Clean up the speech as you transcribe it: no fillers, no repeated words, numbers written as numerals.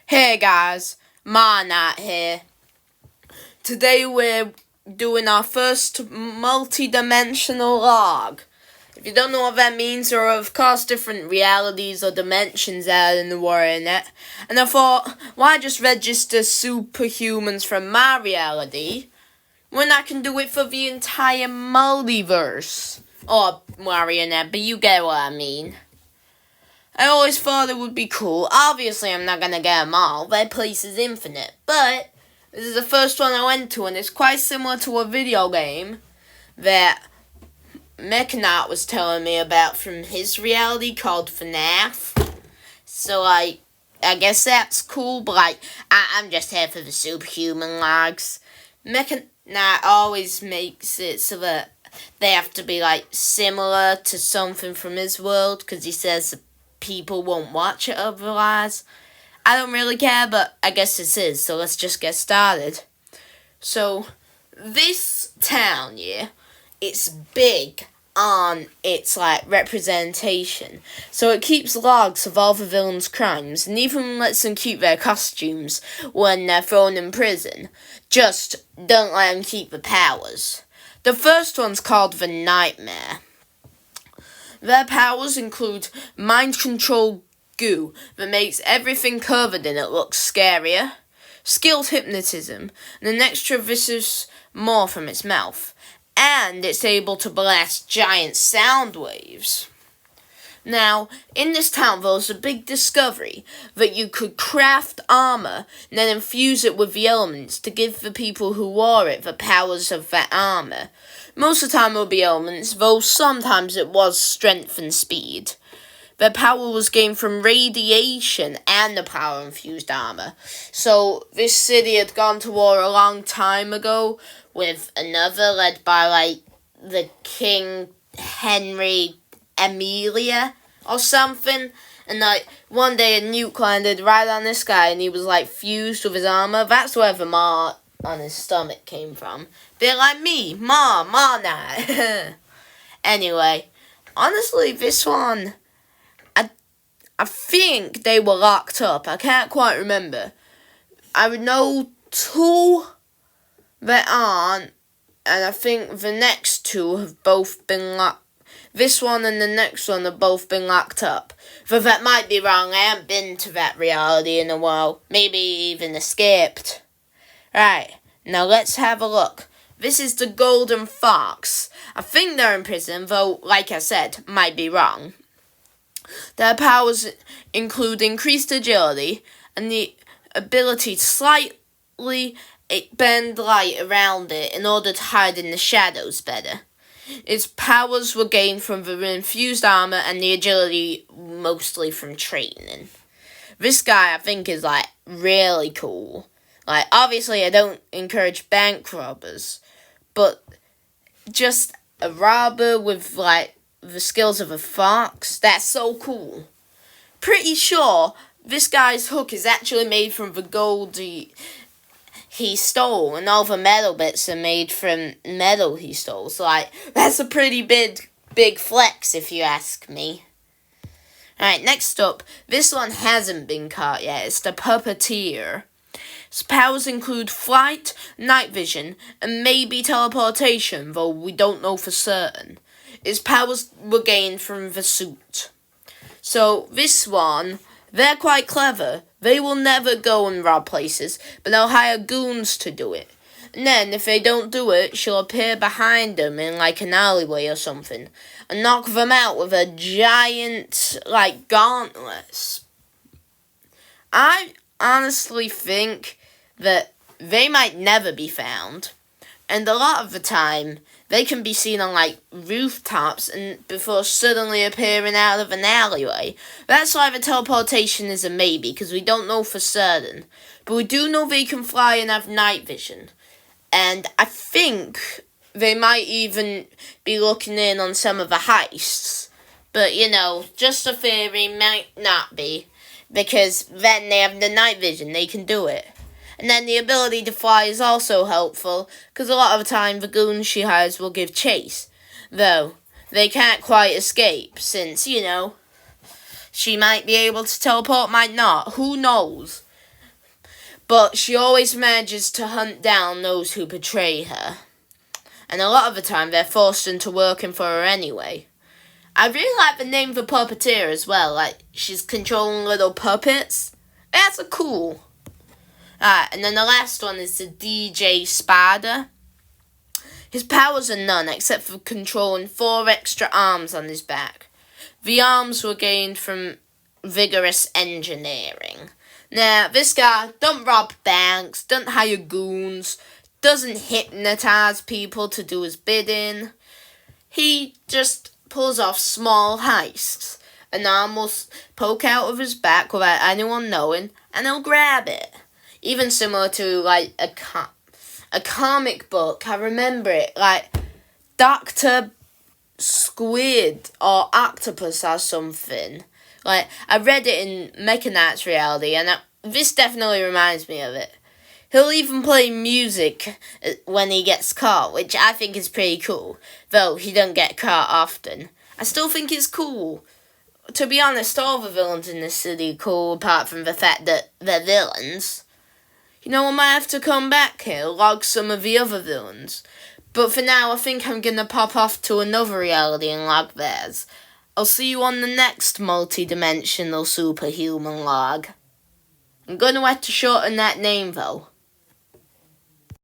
Hey guys, Marnat here. Today we're doing our first multi-dimensional log. If you don't know what that means, there are of course different realities or dimensions out in the internet. And I thought, why just register superhumans from my reality when I can do it for the entire multiverse? Or marionette, but you get what I mean. I always thought it would be cool. Obviously, I'm not gonna get them all. That place is infinite. But this is the first one I went to, and it's quite similar to a video game that Mechanot was telling me about from his reality called FNAF. So, I guess that's cool, but, I'm just here for the superhuman logs. Mechanot always makes it so that they have to be, similar to something from his world, because he says people won't watch it otherwise. I don't really care, but I guess this is, so let's just get started. So, this town, it's big on its, representation. So it keeps logs of all the villains' crimes, and even lets them keep their costumes when they're thrown in prison. Just don't let them keep the powers. The first one's called the Nightmare. Their powers include mind control goo that makes everything covered in it look scarier, skilled hypnotism, and an extra vicious maw from its mouth, and it's able to blast giant sound waves. Now, in this town there was a big discovery that you could craft armor and then infuse it with the elements to give the people who wore it the powers of that armor. Most of the time it would be elements, though sometimes it was strength and speed. Their power was gained from radiation and the power-infused armor. So, this city had gone to war a long time ago with another led by, the King Henry Amelia or something. And, one day a nuke landed right on this guy and he was, fused with his armor. That's where the maw on his stomach came from. Bit like me, Ma. Anyway, honestly, this one, I think they were locked up. I can't quite remember. I would know two that aren't, and I think the next two have both been locked. This one and the next one have both been locked up. Though that might be wrong. I haven't been to that reality in a while. Maybe even escaped. Right, now let's have a look. This is the Golden Fox. I think they're in prison, though, like I said, might be wrong. Their powers include increased agility and the ability to slightly bend light around it in order to hide in the shadows better. Its powers were gained from the infused armor and the agility mostly from training. This guy, I think, is, really cool. Obviously, I don't encourage bank robbers, but just a robber with, the skills of a fox, that's so cool. Pretty sure this guy's hook is actually made from the gold he stole, and all the metal bits are made from metal he stole. So, that's a pretty big flex, if you ask me. Alright, next up, this one hasn't been caught yet. It's the Puppeteer. Its powers include flight, night vision, and maybe teleportation, though we don't know for certain. Its powers were gained from the suit. So, this one, they're quite clever. They will never go and rob places, but they'll hire goons to do it. And then, if they don't do it, she'll appear behind them in, an alleyway or something, and knock them out with a giant, gauntlet. I honestly think that they might never be found, and a lot of the time, they can be seen on, rooftops and before suddenly appearing out of an alleyway. That's why the teleportation is a maybe, because we don't know for certain. But we do know they can fly and have night vision. And I think they might even be looking in on some of the heists. But, just a theory, might not be. Because then they have the night vision, they can do it. And then the ability to fly is also helpful, because a lot of the time the goons she hires will give chase. Though, they can't quite escape, since, she might be able to teleport, might not. Who knows? but she always manages to hunt down those who betray her. And a lot of the time they're forced into working for her anyway. I really like the name of the puppeteer as well, like she's controlling little puppets. That's a cool. And then the last one is the DJ Spider. His powers are none except for controlling 4 extra arms on his back. The arms were gained from vigorous engineering. Now, this guy don't rob banks, don't hire goons, doesn't hypnotize people to do his bidding. He just pulls off small heists. An arm will poke out of his back without anyone knowing, and he'll grab it. Even similar to, like, a comic book. I remember it, like, Dr. Squid or Octopus or something. Like, I read it in Mecha Knight's reality, and this definitely reminds me of it. He'll even play music when he gets caught, which I think is pretty cool, though he don't get caught often. I still think it's cool. To be honest, all the villains in this city are cool, apart from the fact that they're villains. You know, I might have to come back here, log some of the other villains. But for now, I think I'm gonna pop off to another reality and log theirs. I'll see you on the next multi-dimensional superhuman log. I'm gonna have to shorten that name, though.